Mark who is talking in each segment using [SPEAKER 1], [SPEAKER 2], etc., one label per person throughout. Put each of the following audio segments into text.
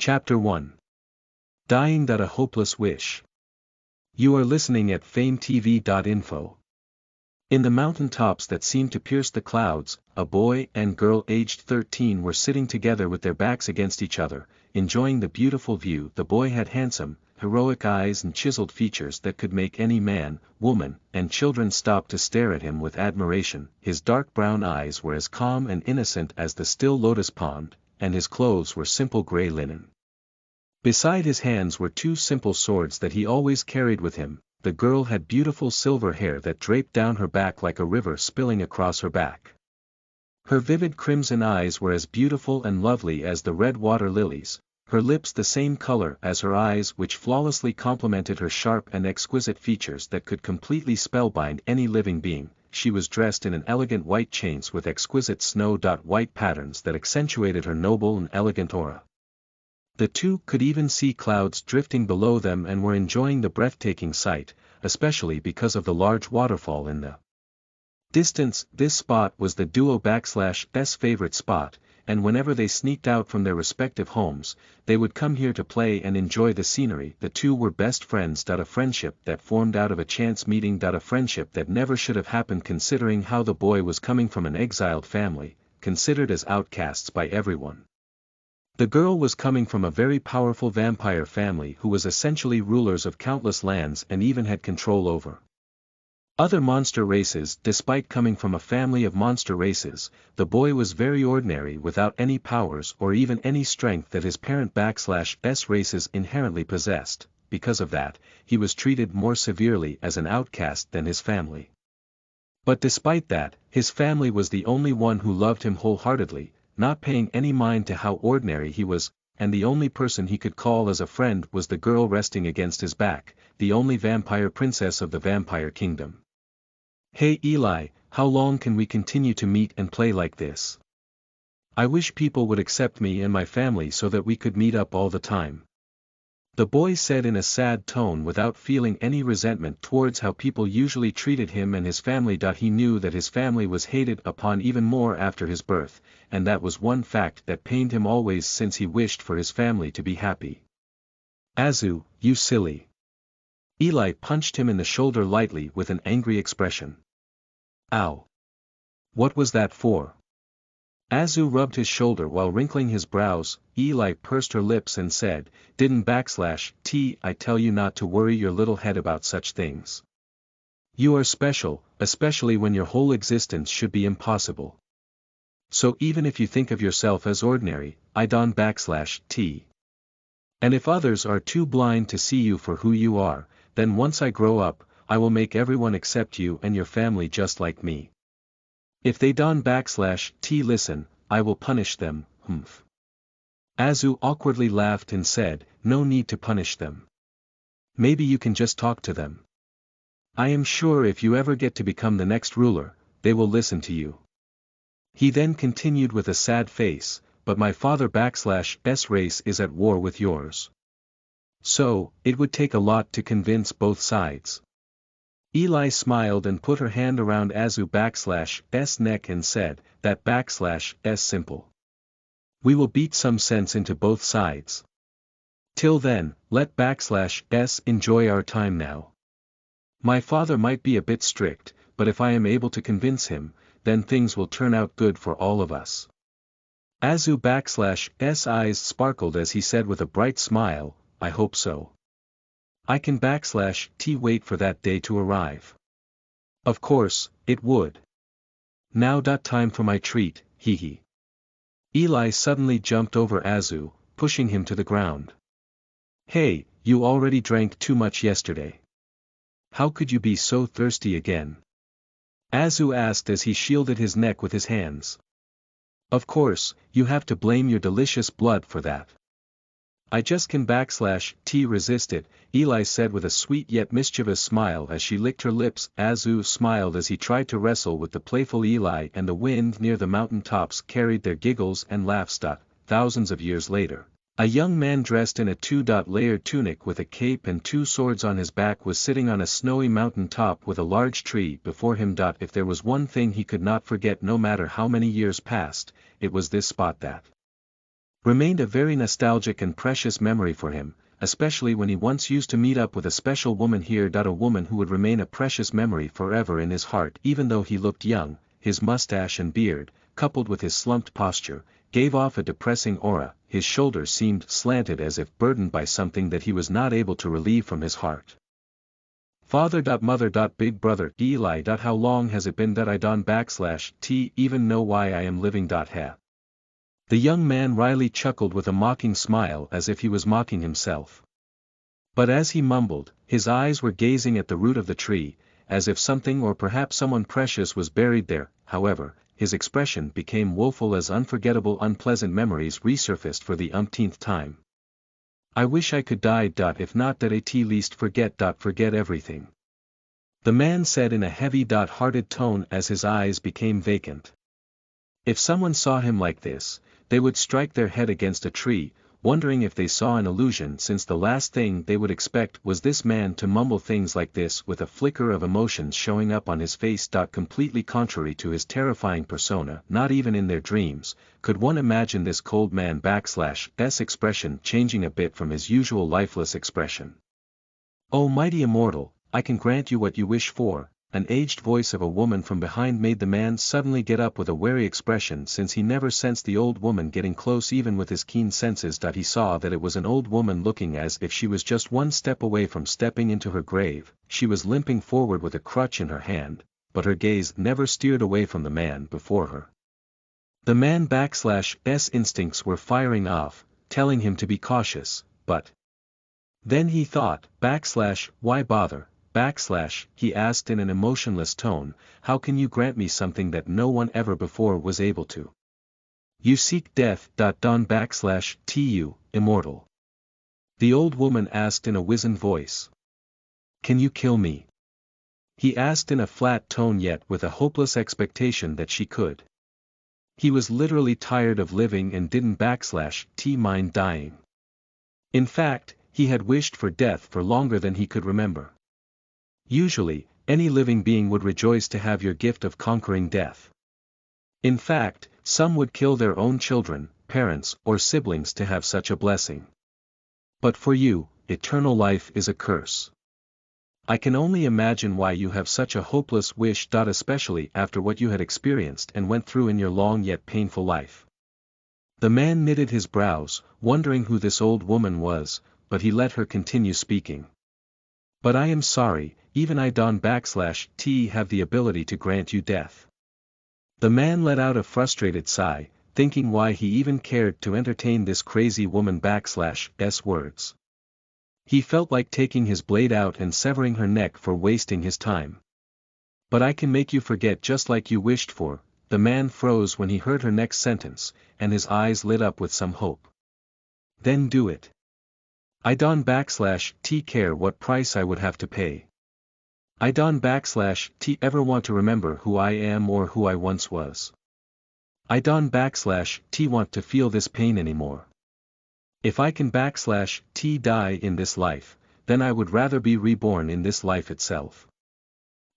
[SPEAKER 1] Chapter 1. Dying that a hopeless wish. You are listening at FameTV.info. In the mountain tops that seemed to pierce the clouds, a boy and girl aged 13 were sitting together with their backs against each other, enjoying the beautiful view. The boy had handsome, heroic eyes and chiseled features that could make any man, woman, and children stop to stare at him with admiration. His dark brown eyes were as calm and innocent as the still lotus pond, and his clothes were simple gray linen. Beside his hands were two simple swords that he always carried with him. The girl had beautiful silver hair that draped down her back like a river spilling across her back. Her vivid crimson eyes were as beautiful and lovely as the red water lilies, her lips the same color as her eyes, which flawlessly complemented her sharp and exquisite features that could completely spellbind any living being. She was dressed in an elegant white chains with exquisite snow-white patterns that accentuated her noble and elegant aura. The two could even see clouds drifting below them and were enjoying the breathtaking sight, especially because of the large waterfall in the distance. This spot was the duo/S favorite spot, and whenever they sneaked out from their respective homes, they would come here to play and enjoy the scenery. The two were best friends. A friendship that formed out of a chance meeting. A friendship that never should have happened, considering how the boy was coming from an exiled family, considered as outcasts by everyone. The girl was coming from a very powerful vampire family who was essentially rulers of countless lands and even had control over other monster races. Despite coming from a family of monster races, the boy was very ordinary, without any powers or even any strength that his parent/S races inherently possessed. Because of that, he was treated more severely as an outcast than his family. But despite that, his family was the only one who loved him wholeheartedly, not paying any mind to how ordinary he was, and the only person he could call as a friend was the girl resting against his back, the only vampire princess of the vampire kingdom. Hey Eli, how long can we continue to meet and play like this? I wish people would accept me and my family so that we could meet up all the time. The boy said in a sad tone, without feeling any resentment towards how people usually treated him and his family. He knew that his family was hated upon even more after his birth, and that was one fact that pained him always, since he wished for his family to be happy. Azu, you silly! Eli punched him in the shoulder lightly with an angry expression. Ow! What was that for? Azu rubbed his shoulder while wrinkling his brows. Eli pursed her lips and said, Didn't I tell you not to worry your little head about such things? You are special, especially when your whole existence should be impossible. So even if you think of yourself as ordinary, I don't. And if others are too blind to see you for who you are, then once I grow up, I will make everyone accept you and your family just like me. If they don't listen, I will punish them. Humph. Azu awkwardly laughed and said, No need to punish them. Maybe you can just talk to them. I am sure if you ever get to become the next ruler, they will listen to you. He then continued with a sad face, but my father/S race is at war with yours. So, it would take a lot to convince both sides. Eli smiled and put her hand around Azu/S neck and said, That/S simple. We will beat some sense into both sides. Till then, let/S enjoy our time now. My father might be a bit strict, but if I am able to convince him, then things will turn out good for all of us. Azu/S eyes sparkled as he said with a bright smile, I hope so. I can wait for that day to arrive. Of course, it would. Now time for my treat, hee. Eli suddenly jumped over Azu, pushing him to the ground. Hey, you already drank too much yesterday. How could you be so thirsty again? Azu asked as he shielded his neck with his hands. Of course, you have to blame your delicious blood for that. I just can resist it, Eli said with a sweet yet mischievous smile as she licked her lips. Azu smiled as he tried to wrestle with the playful Eli, and the wind near the mountain tops carried their giggles and laughs. Thousands of years later, a young man dressed in a two-layered tunic with a cape and two swords on his back was sitting on a snowy mountain top with a large tree before him. If there was one thing he could not forget no matter how many years passed, it was this spot. That remained a very nostalgic and precious memory for him, especially when he once used to meet up with a special woman here. A woman who would remain a precious memory forever in his heart even though he looked young. His mustache and beard, coupled with his slumped posture, gave off a depressing aura. His shoulders seemed slanted as if burdened by something that he was not able to relieve from his heart. Father. Mother. Big brother. Eli. How long has it been that I don't even know why I am living. Ha. The young man wryly chuckled with a mocking smile as if he was mocking himself. But as he mumbled, his eyes were gazing at the root of the tree, as if something or perhaps someone precious was buried there. However, his expression became woeful as unforgettable unpleasant memories resurfaced for the umpteenth time. I wish I could die. If not that at least forget everything. The man said in a heavy-hearted tone as his eyes became vacant. If someone saw him like this, they would strike their head against a tree, wondering if they saw an illusion, since the last thing they would expect was this man to mumble things like this with a flicker of emotions showing up on his face. Completely contrary to his terrifying persona. Not even in their dreams could one imagine this cold man / expression changing a bit from his usual lifeless expression. "Oh mighty immortal, I can grant you what you wish for," an aged voice of a woman from behind made the man suddenly get up with a wary expression, since he never sensed the old woman getting close even with his keen senses. He saw that it was an old woman looking as if she was just one step away from stepping into her grave. She was limping forward with a crutch in her hand, but her gaze never steered away from the man before her. The man / instincts were firing off, telling him to be cautious, but then he thought, why bother? He asked in an emotionless tone, how can you grant me something that no one ever before was able to? You seek death. Don /tu, immortal. The old woman asked in a wizened voice. Can you kill me? He asked in a flat tone yet with a hopeless expectation that she could. He was literally tired of living and didn't mind dying. In fact, he had wished for death for longer than he could remember. Usually, any living being would rejoice to have your gift of conquering death. In fact, some would kill their own children, parents, or siblings to have such a blessing. But for you, eternal life is a curse. I can only imagine why you have such a hopeless wish. Especially after what you had experienced and went through in your long yet painful life. The man knitted his brows, wondering who this old woman was, but he let her continue speaking. But I am sorry, even I don't have the ability to grant you death. The man let out a frustrated sigh, thinking why he even cared to entertain this crazy woman / words. He felt like taking his blade out and severing her neck for wasting his time. But I can make you forget just like you wished for. The man froze when he heard her next sentence, and his eyes lit up with some hope. Then do it. I don't care what price I would have to pay. I don't ever want to remember who I am or who I once was. I don't want to feel this pain anymore. If I can die in this life, then I would rather be reborn in this life itself.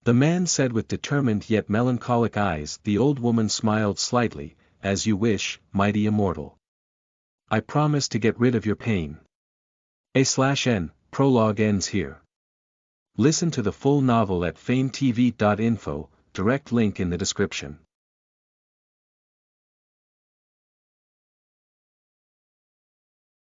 [SPEAKER 1] The man said with determined yet melancholic eyes. The old woman smiled slightly, as you wish, mighty immortal. I promise to get rid of your pain. A/N, prologue ends here. Listen to the full novel at FameTV.info, direct link in the description.